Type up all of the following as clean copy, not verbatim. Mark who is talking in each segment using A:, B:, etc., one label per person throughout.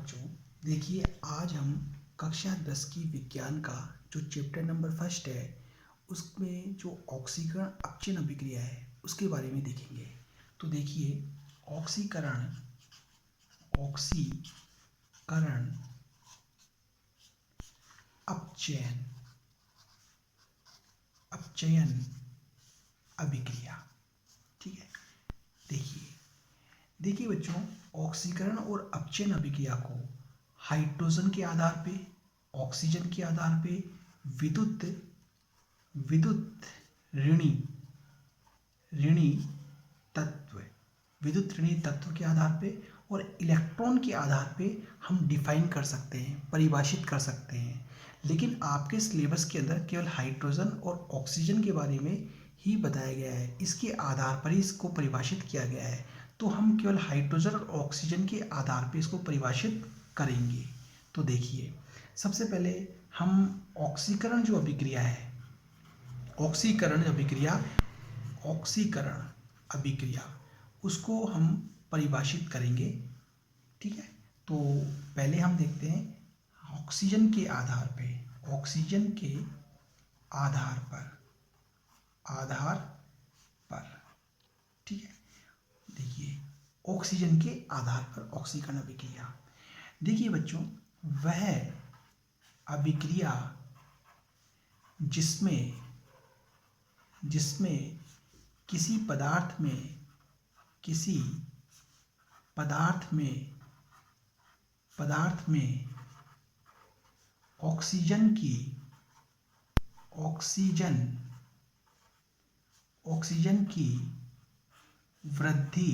A: बच्चों, देखिए आज हम कक्षा 10 की विज्ञान का जो चैप्टर नंबर फर्स्ट है उसमें जो ऑक्सीकरण अपचयन अभिक्रिया है उसके बारे में देखेंगे। तो देखिए ऑक्सीकरण ऑक्सीकरण अपचयन अपचयन अभिक्रिया। ठीक है, देखिए बच्चों, ऑक्सीकरण और अपचयन अभिक्रिया को हाइड्रोजन के आधार पे, ऑक्सीजन के आधार पे, विद्युत विद्युत ऋणी ऋणी तत्व विद्युत ऋणी तत्व के आधार पे और इलेक्ट्रॉन के आधार पे हम डिफाइन कर सकते हैं, परिभाषित कर सकते हैं। लेकिन आपके सिलेबस के अंदर केवल हाइड्रोजन और ऑक्सीजन के बारे में ही बताया गया है, इसके आधार पर ही इसको परिभाषित किया गया है। तो हम केवल हाइड्रोजन और ऑक्सीजन के आधार पर इसको परिभाषित करेंगे। तो देखिए, सबसे पहले हम ऑक्सीकरण जो अभिक्रिया है, ऑक्सीकरण अभिक्रिया उसको हम परिभाषित करेंगे। ठीक है, तो पहले हम देखते हैं ऑक्सीजन के आधार पे, ऑक्सीजन के आधार पर। ठीक है, देखिए ऑक्सीजन के आधार पर ऑक्सीकरण अभिक्रिया। देखिए बच्चों, वह अभिक्रिया जिसमें किसी पदार्थ में ऑक्सीजन की वृद्धि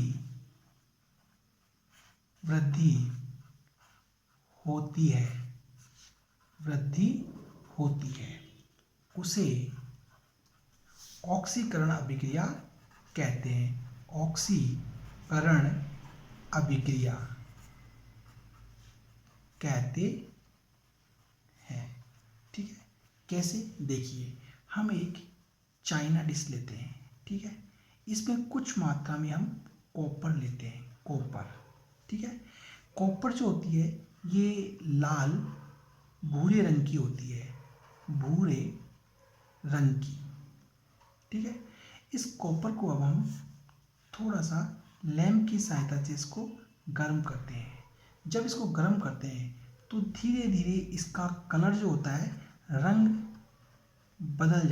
A: होती है उसे ऑक्सीकरण अभिक्रिया कहते हैं। ऑक्सीकरण अभिक्रिया कहते हैं। ठीक है, कैसे? देखिए, हम एक चाइना डिश लेते हैं। ठीक है, इसमें कुछ मात्रा में हम कॉपर लेते हैं, कॉपर। ठीक है, कॉपर जो होती है ये लाल भूरे रंग की होती है, भूरे रंग की। ठीक है, इस कॉपर को अब हम थोड़ा सा लैंप की सहायता से इसको गर्म करते हैं। जब इसको गर्म करते हैं तो धीरे धीरे इसका कलर जो होता है, रंग बदल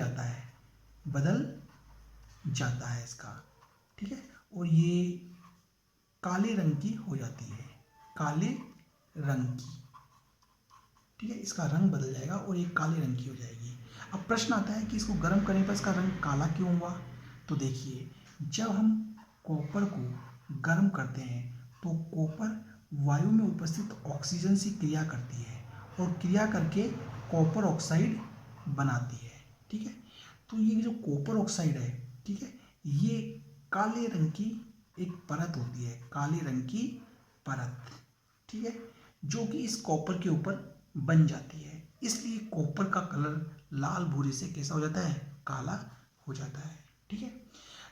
A: जाता है इसका। ठीक है, और ये काले रंग की हो जाती है, काले रंग की। ठीक है, इसका रंग बदल जाएगा और ये काले रंग की हो जाएगी। अब प्रश्न आता है कि इसको गर्म करने पर इसका रंग काला क्यों हुआ? तो देखिए, जब हम कॉपर को गर्म करते हैं तो कॉपर वायु में उपस्थित ऑक्सीजन से क्रिया करती है और क्रिया करके कॉपर ऑक्साइड बनाती है। ठीक है, तो ये जो कॉपर ऑक्साइड है, ठीक है, ये काले रंग की एक परत होती है, काले रंग की परत। ठीक है, जो कि इस कॉपर के ऊपर बन जाती है। इसलिए कॉपर का कलर लाल भूरे से कैसा हो जाता है? काला हो जाता है। ठीक है,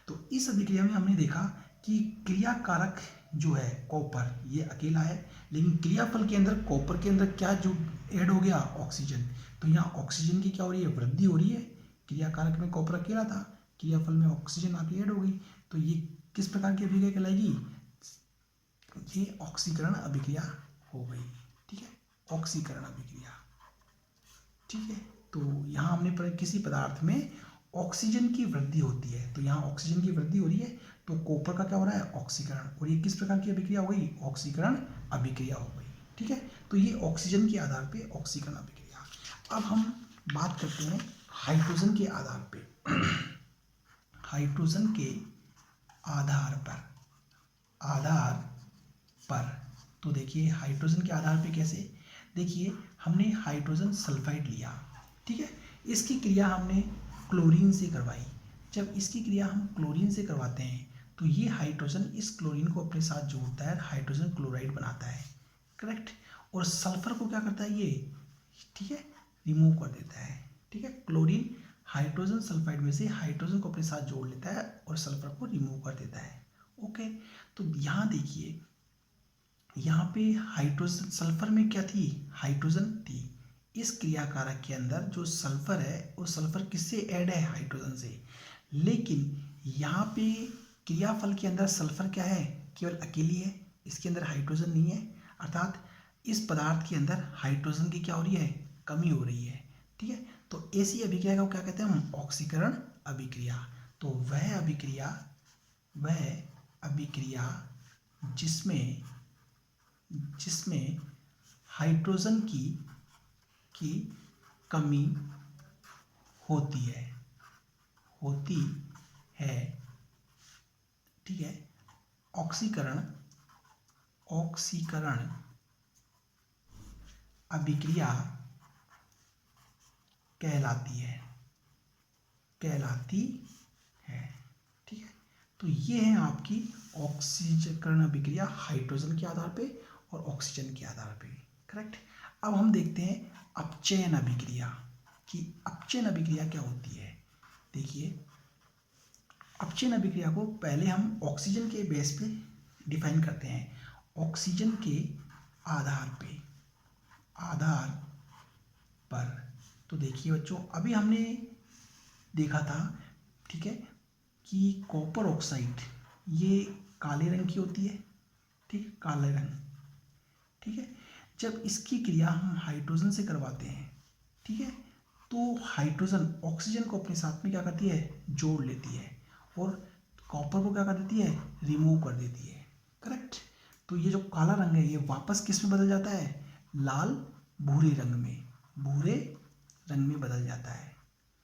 A: तो इस अभिक्रिया में हमने देखा कि क्रियाकारक जो है कॉपर, ये अकेला है, लेकिन क्रियाफल के अंदर कॉपर के अंदर क्या जो ऐड हो गया? ऑक्सीजन। तो यहाँ ऑक्सीजन की क्या हो रही है? वृद्धि हो रही है। क्रियाकारक में कॉपर अकेला था, क्रियाफल में ऑक्सीजन आके ऐड हो गई। तो ये किस प्रकार की अभिक्रिया कहलाएगी? ये ऑक्सीकरण अभिक्रिया हो गई। ठीक है, ऑक्सीकरण अभिक्रिया। ठीक है, तो यहाँ हमने किसी पदार्थ में ऑक्सीजन की वृद्धि होती है, तो यहाँ ऑक्सीजन की वृद्धि हो रही है, तो कॉपर का क्या हो रहा है? ऑक्सीकरण। और ये किस प्रकार की अभिक्रिया हो गई? ऑक्सीकरण अभिक्रिया हो गई। ठीक है, तो ये ऑक्सीजन के आधार पे ऑक्सीकरण अभिक्रिया। अब हम बात करते हैं हाइड्रोजन के आधार पे। हाइड्रोजन के आधार पर तो देखिए, हाइड्रोजन के आधार पे कैसे? देखिए, हमने हाइड्रोजन सल्फाइड लिया। ठीक है, इसकी क्रिया हमने क्लोरीन से करवाई। जब इसकी क्रिया हम क्लोरीन से करवाते हैं तो ये हाइड्रोजन इस क्लोरीन को अपने साथ जोड़ता है, हाइड्रोजन क्लोराइड बनाता है। करेक्ट, और सल्फर को क्या करता है ये? ठीक है, रिमूव कर देता है। ठीक है, क्लोरीन हाइड्रोजन सल्फाइड में से हाइड्रोजन को अपने साथ जोड़ लेता है और सल्फर को रिमूव कर देता है। ओके, तो यहाँ देखिए, यहाँ पे हाइड्रोजन, सल्फर में क्या थी, हाइड्रोजन थी। इस क्रिया कारक के अंदर जो सल्फर है वो सल्फर किससे ऐड है, हाइड्रोजन से। लेकिन यहाँ पे क्रियाफल के अंदर सल्फर क्या है, केवल अकेली है, इसके अंदर हाइड्रोजन नहीं है। अर्थात इस पदार्थ के अंदर हाइड्रोजन की क्या हो रही है, कमी हो रही है। ठीक है, तो ऐसी अभिक्रिया को क्या कहते हैं हम, ऑक्सीकरण अभिक्रिया। तो वह अभिक्रिया जिसमें जिसमें हाइड्रोजन की कमी होती है। ठीक है, ऑक्सीकरण अभिक्रिया कहलाती है। ठीक है, तो ये है आपकी ऑक्सीकरण अभिक्रिया हाइड्रोजन के आधार पे और ऑक्सीजन के आधार पे। करेक्ट। अब हम देखते हैं अपचयन अभिक्रिया कि अपचयन अभिक्रिया क्या होती है। देखिए, अपचयन अभिक्रिया को पहले हम ऑक्सीजन के बेस पे डिफाइन करते हैं। ऑक्सीजन के आधार पर तो देखिए बच्चों, अभी हमने देखा था, ठीक है, कि कॉपर ऑक्साइड ये काले रंग की होती है। ठीक है, काले रंग। ठीक है, जब इसकी क्रिया हम हाइड्रोजन से करवाते हैं, ठीक है, तो हाइड्रोजन ऑक्सीजन को अपने साथ में क्या करती है, जोड़ लेती है और कॉपर को क्या कर देती है, रिमूव कर देती है। करेक्ट। तो ये जो काला रंग है ये वापस किस में बदल जाता है, लाल भूरे रंग में बदल जाता है।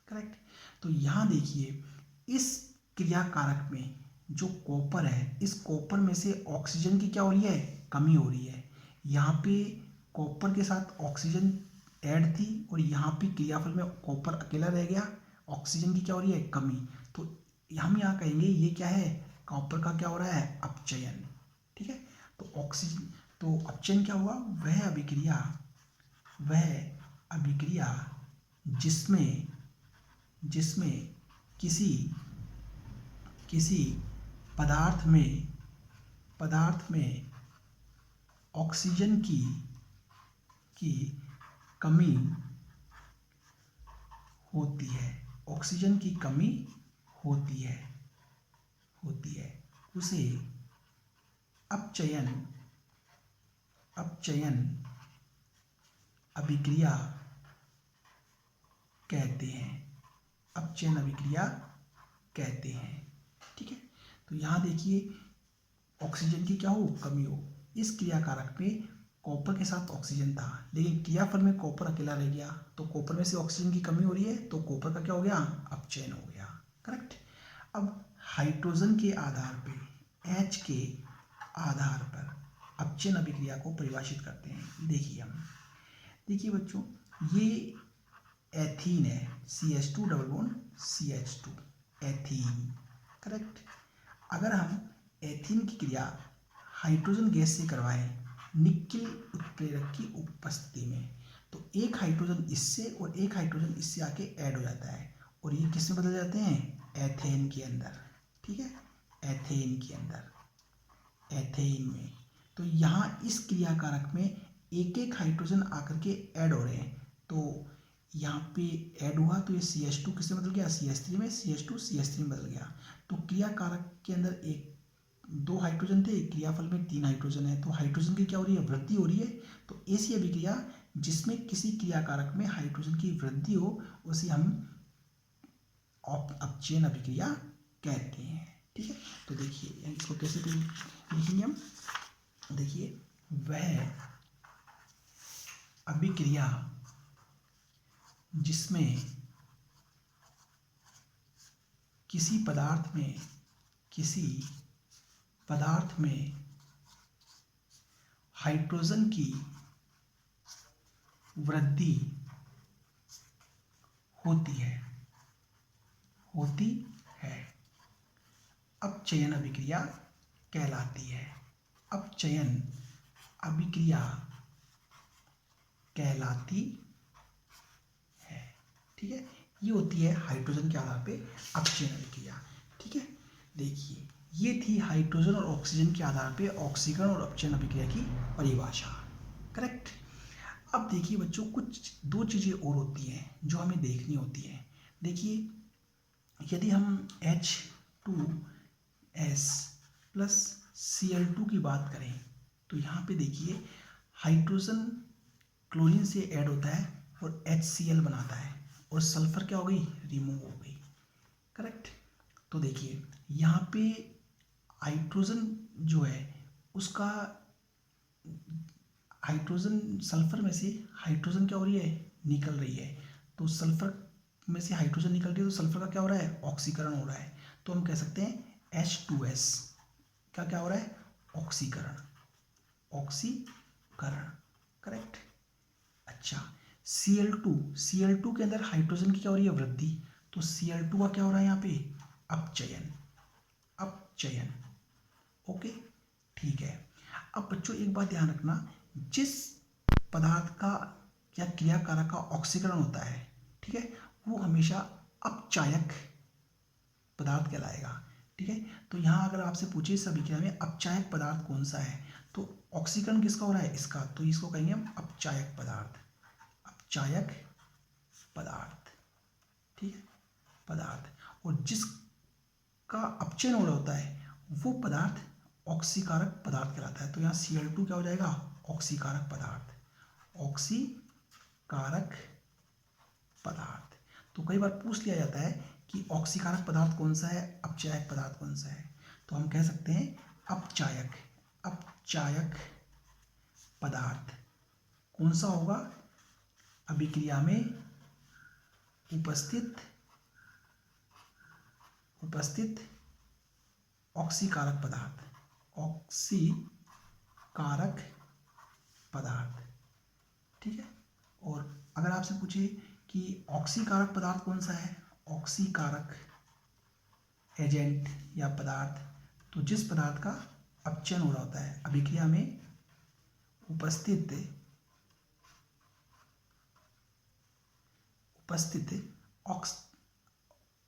A: करेक्ट। तो यहाँ देखिए, इस क्रिया कारक में जो कॉपर है, इस कॉपर में से ऑक्सीजन की क्या हो रही है, कमी हो रही है। यहाँ पे कॉपर के साथ ऑक्सीजन ऐड थी और यहाँ पे क्रियाफल में कॉपर अकेला रह गया, ऑक्सीजन की क्या हो रही है, कमी। तो हम यहाँ कहेंगे ये क्या है, कॉपर का क्या हो रहा है, अपचयन। ठीक है, तो ऑक्सीजन, तो अपचयन क्या हुआ, वह अभिक्रिया जिसमें किसी पदार्थ में ऑक्सीजन की कमी होती है, उसे अपचयन अभिक्रिया कहते हैं। ठीक है, तो यहाँ देखिए, ऑक्सीजन की क्या हो, कमी हो। इस क्रिया कारक में कॉपर के साथ ऑक्सीजन था, लेकिन क्रियाफल में कॉपर अकेला रह गया, तो कॉपर में से ऑक्सीजन की कमी हो रही है, तो कॉपर का क्या हो गया, अपचयन हो गया। करेक्ट। अब हाइड्रोजन के आधार पे, H के आधार पर अपचयन अभिक्रिया को परिभाषित करते हैं। देखिए बच्चों, ये एथीन है, CH2 double bond CH2, ethene. Correct. अगर हम एथीन की क्रिया हाइड्रोजन गैस से करवाएं निकेल उत्प्रेरक की उपस्थिति में, तो एक हाइड्रोजन इससे और एक हाइड्रोजन इससे आके ऐड हो जाता है और ये किस में बदल जाते हैं, एथेन के अंदर। ठीक है, एथेन में। तो यहाँ इस क्रिया कारक में एक एक हाइड्रोजन आकर के ऐड हो रहे हैं, तो यहाँ पे ऐड हुआ तो ये CH2 किसमें बदल गया, CH3 में, CH2 CH3 में बदल गया। तो क्रिया कारक के अंदर दो हाइड्रोजन थे, क्रियाफल में 3 हाइड्रोजन है, तो हाइड्रोजन की क्या हो रही है, वृद्धि हो रही है। तो ऐसी अभिक्रिया जिसमें किसी क्रिया कारक में हाइड्रोजन की वृद्धि हो उसे हम अपचयन अभिक्रिया कहते हैं। ठीक है, तो देखिए इसको कैसे लिखेंगे हम। देखिए, वह अभिक्रिया जिसमें किसी पदार्थ में हाइड्रोजन की वृद्धि होती है अपचयन अभिक्रिया कहलाती है। अपचयन अभिक्रिया कहलाती है। ठीक है, ये होती है हाइड्रोजन के आधार पे अपचयन अभिक्रिया। ठीक है, देखिए ये थी हाइड्रोजन और ऑक्सीजन के आधार पे ऑक्सीकरण और अपचयन अभिक्रिया की परिभाषा। करेक्ट। अब देखिए बच्चों, कुछ दो चीज़ें और होती हैं जो हमें देखनी होती हैं। देखिए, यदि हम H2S प्लस Cl2 की बात करें तो यहाँ पे देखिए हाइड्रोजन क्लोरीन से ऐड होता है और HCl बनाता है और सल्फर क्या हो गई, रिमूव हो गई। करेक्ट। तो देखिए यहाँ पे हाइड्रोजन जो है उसका, हाइड्रोजन सल्फर में से हाइड्रोजन क्या हो रही है, निकल रही है। तो सल्फर में से हाइड्रोजन निकल रही है तो सल्फर का क्या हो रहा है, ऑक्सीकरण हो रहा है। तो हम कह सकते हैं H2S का क्या हो रहा है, ऑक्सीकरण, ऑक्सीकरण। करेक्ट। अच्छा, Cl2 के अंदर हाइड्रोजन की क्या हो रही है, वृद्धि। तो Cl2 का क्या हो रहा है यहाँ पे, अपचयन, अपचयन। ओके, ठीक है। अब बच्चों एक बात ध्यान रखना, जिस पदार्थ का या क्रियाकारक का ऑक्सीकरण होता है, ठीक है, वो हमेशा अपचायक पदार्थ कहलाएगा। ठीक है। तो यहाँ अगर आपसे पूछे इस अभिक्रिया में अपचायक पदार्थ कौन सा है, तो ऑक्सीकरण किसका हो रहा है, इसका, तो इसको कहेंगे हम अपचायक पदार्थ, अपचायक पदार्थ। ठीक है, पदार्थ। और जिसका अपचयन हो रहा होता है वो पदार्थ ऑक्सीकारक पदार्थ कहलाता है। तो यहाँ Cl2 क्या हो जाएगा, ऑक्सीकारक पदार्थ, ऑक्सीकारक पदार्थ। तो कई बार पूछ लिया जाता है कि ऑक्सीकारक पदार्थ कौन सा है, अपचायक पदार्थ कौन सा है, तो हम कह सकते हैं अपचायक, अपचायक पदार्थ कौन सा होगा, अभिक्रिया में उपस्थित ऑक्सीकारक पदार्थ, ऑक्सीकारक पदार्थ। ठीक है। और अगर आपसे पूछे कि ऑक्सीकारक पदार्थ कौन सा है, ऑक्सीकारक एजेंट या पदार्थ, तो जिस पदार्थ का अपचयन हो रहा होता है, अभिक्रिया में उपस्थित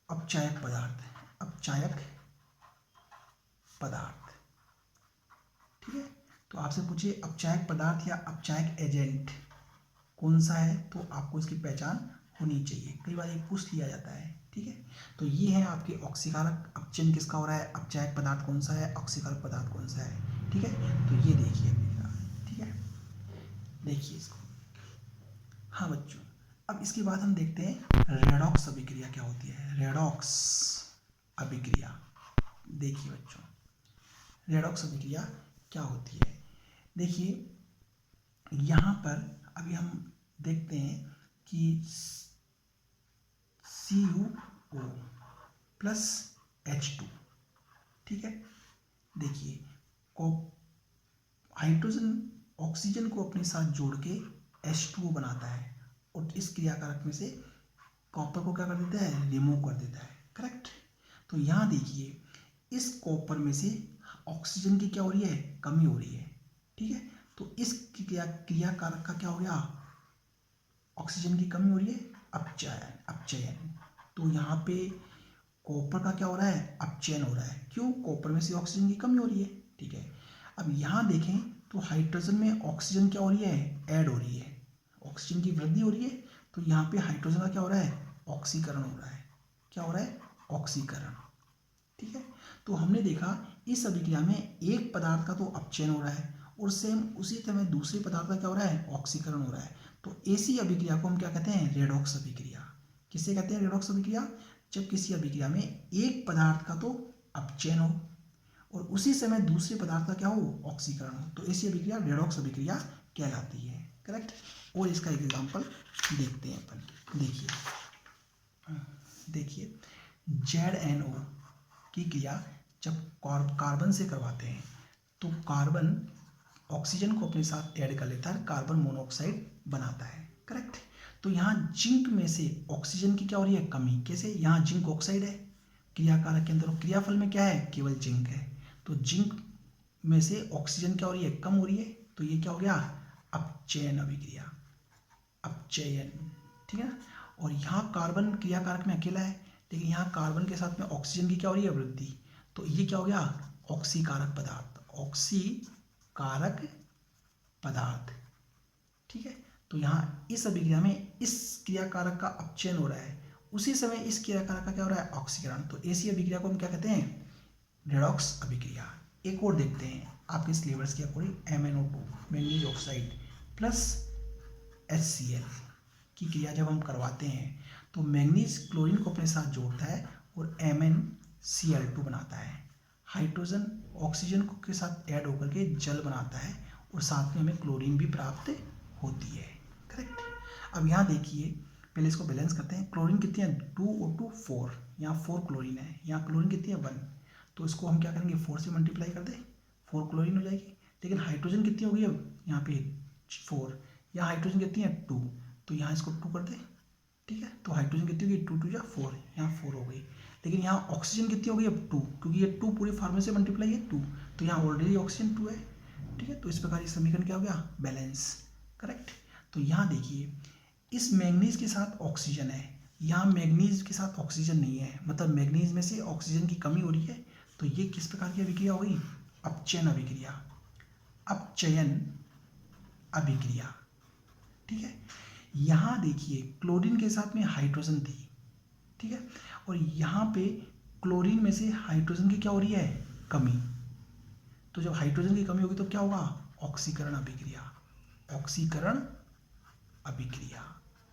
A: अपचायक पदार्थ, अपचायक पदार्थ। ठीक है। तो आपसे पूछिए अपचायक पदार्थ या अपचायक एजेंट कौन सा है, तो आपको इसकी पहचान होनी चाहिए, कई बार ये पूछ लिया जाता है। ठीक है। तो ये है आपके ऑक्सीकारक, अपचयन किसका हो रहा है, अपचायक पदार्थ कौन सा है, ऑक्सीकारक पदार्थ कौन सा है। ठीक है। तो ये देखिए अभिक्रिया। ठीक है, देखिए इसको। हाँ बच्चों, अब इसके बाद हम देखते हैं रेडॉक्स अभिक्रिया क्या होती है, रेडॉक्स अभिक्रिया। देखिए बच्चों, रेडॉक्स अभिक्रिया क्या होती है। देखिए यहाँ पर अभी हम देखते हैं कि CuO प्लस H2, ठीक है। देखिए हाइड्रोजन ऑक्सीजन को अपने साथ जोड़ के H2O बनाता है और इस क्रियाकारक में से कॉपर को क्या कर देता है, रिमूव कर देता है। करेक्ट। तो यहाँ देखिए इस कॉपर में से ऑक्सीजन की क्या हो रही है, कमी हो रही है। ठीक है। तो इस क्रियाकारक का क्या हो गया, ऑक्सीजन की कमी हो रही है, अपचयन, अपचयन। तो यहाँ पे कॉपर का क्या हो रहा है, अपचयन हो रहा है। क्यों, कॉपर में से ऑक्सीजन की कमी हो रही है। ठीक है। अब यहाँ देखें तो हाइड्रोजन में ऑक्सीजन क्या हो रही है, ऐड हो रही है, ऑक्सीजन की वृद्धि हो रही है। तो यहाँ पे हाइड्रोजन का क्या हो रहा है, ऑक्सीकरण हो रहा है। क्या हो रहा है, ऑक्सीकरण। ठीक है। तो हमने देखा इस अभिक्रिया में एक पदार्थ का तो अपचयन हो रहा है और सेम उसी तरह दूसरे पदार्थ का क्या हो रहा है, ऑक्सीकरण हो रहा है। तो ऐसी अभिक्रिया को हम क्या कहते हैं, रेडॉक्स अभिक्रिया। किसे कहते हैं, रेडॉक्स अभिक्रिया, जब किसी अभिक्रिया में एक पदार्थ का तो अपचयन हो और उसी समय दूसरे पदार्थ का क्या हो, ऑक्सीकरण हो, तो ऐसी अभिक्रिया रेडॉक्स अभिक्रिया कहलाती है। करेक्ट। और इसका एक एग्जाम्पल देखते हैं अपन। देखिए ZNO की क्रिया जब कार्बन से करवाते हैं तो कार्बन ऑक्सीजन को अपने साथ ऐड कर लेता है, कार्बन मोनोऑक्साइड बनाता है। करेक्ट। तो यहाँ जिंक में से ऑक्सीजन की क्या हो रही है, कमी। कैसे, यहाँ जिंक ऑक्साइड है क्रियाकारक के अंदर, क्रियाफल में क्या है, केवल जिंक है। तो जिंक में से ऑक्सीजन क्या हो रही है, कम हो रही है। तो ये क्या हो गया, अपचयन अभिक्रिया, अपचयन। ठीक है ना। और यहाँ कार्बन क्रियाकारक में अकेला है, लेकिन यहाँ कार्बन के साथ में ऑक्सीजन की क्या हो रही है, वृद्धि। तो ये क्या हो गया, ऑक्सीकारक पदार्थ, ऑक्सीकारक पदार्थ। ठीक है, तो यहाँ इस अभिक्रिया में इस क्रियाकारक का अपचयन हो रहा है, उसी समय इस क्रियाकारक का क्या हो रहा है, ऑक्सीकरण। तो ऐसी अभिक्रिया को हम क्या कहते हैं, रेडॉक्स अभिक्रिया। एक और देखते हैं आपके सिलेबस के according, MnO2 manganese oxide plus HCl की क्रिया जब हम करवाते हैं तो मैंगनीज क्लोरीन को अपने साथ जोड़ता है और MnCl2 बनाता है, हाइड्रोजन ऑक्सीजन के साथ ऐड होकर के जल बनाता है और साथ में हमें क्लोरीन भी प्राप्त होती है। करेक्ट। अब यहाँ देखिए, पहले इसको बैलेंस करते हैं। क्लोरीन कितनी है, 2O2 4, यहाँ 4 क्लोरीन है, यहाँ क्लोरीन कितनी है 1, तो इसको हम क्या करेंगे 4 से मल्टीप्लाई कर दें, 4 क्लोरीन हो जाएगी। लेकिन हाइड्रोजन कितनी होगी अब यहाँ पे 4, यहाँ हाइड्रोजन कितनी है 2, तो यहाँ इसको 2 कर दें। ठीक है, तो हाइड्रोजन कितनी होगी 2 2 या 4, यहाँ 4 हो गई। लेकिन यहाँ ऑक्सीजन कितनी होगी अब 2, क्योंकि ये 2 पूरी फार्मूले से मल्टीप्लाई है 2, तो यहाँ ऑलरेडी ऑक्सीजन 2 है। ठीक है, तो इस प्रकार ये समीकरण क्या हो गया, बैलेंस। करेक्ट। तो यहाँ देखिए, इस मैंगनीज के साथ ऑक्सीजन है, यहाँ मैंगनीज के साथ ऑक्सीजन नहीं है, मतलब मैंगनीज में से ऑक्सीजन की कमी हो रही है। तो ये किस प्रकार की अभिक्रिया हो गई, अपचयन अभिक्रिया, अपचयन अभिक्रिया। ठीक है, यहाँ देखिए क्लोरीन के साथ में हाइड्रोजन थी, ठीक है, और यहाँ पे क्लोरीन में से हाइड्रोजन की क्या हो रही है, कमी। तो जब हाइड्रोजन की कमी होगी तो क्या होगा, ऑक्सीकरण अभिक्रिया, ऑक्सीकरण अभिक्रिया।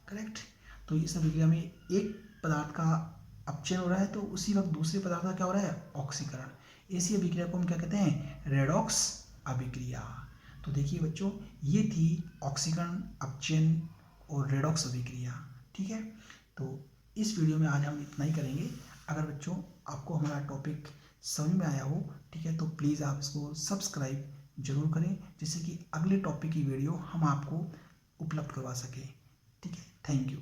A: करेक्ट। तो इस अभिक्रिया में एक पदार्थ का अपचयन हो रहा है तो उसी वक्त दूसरे पदार्थ का क्या हो रहा है, ऑक्सीकरण। ऐसी अभिक्रिया को हम क्या कहते हैं, रेडॉक्स अभिक्रिया। तो देखिए बच्चों, ये थी ऑक्सीकरण, अपचयन और रेडॉक्स अभिक्रिया। ठीक है, तो इस वीडियो में आज हम इतना ही करेंगे। अगर बच्चों आपको हमारा टॉपिक समझ में आया हो, ठीक है, तो प्लीज़ आप इसको सब्सक्राइब जरूर करें, जिससे कि अगले टॉपिक की वीडियो हम आपको उपलब्ध करवा सकें। ठीक है, थैंक यू।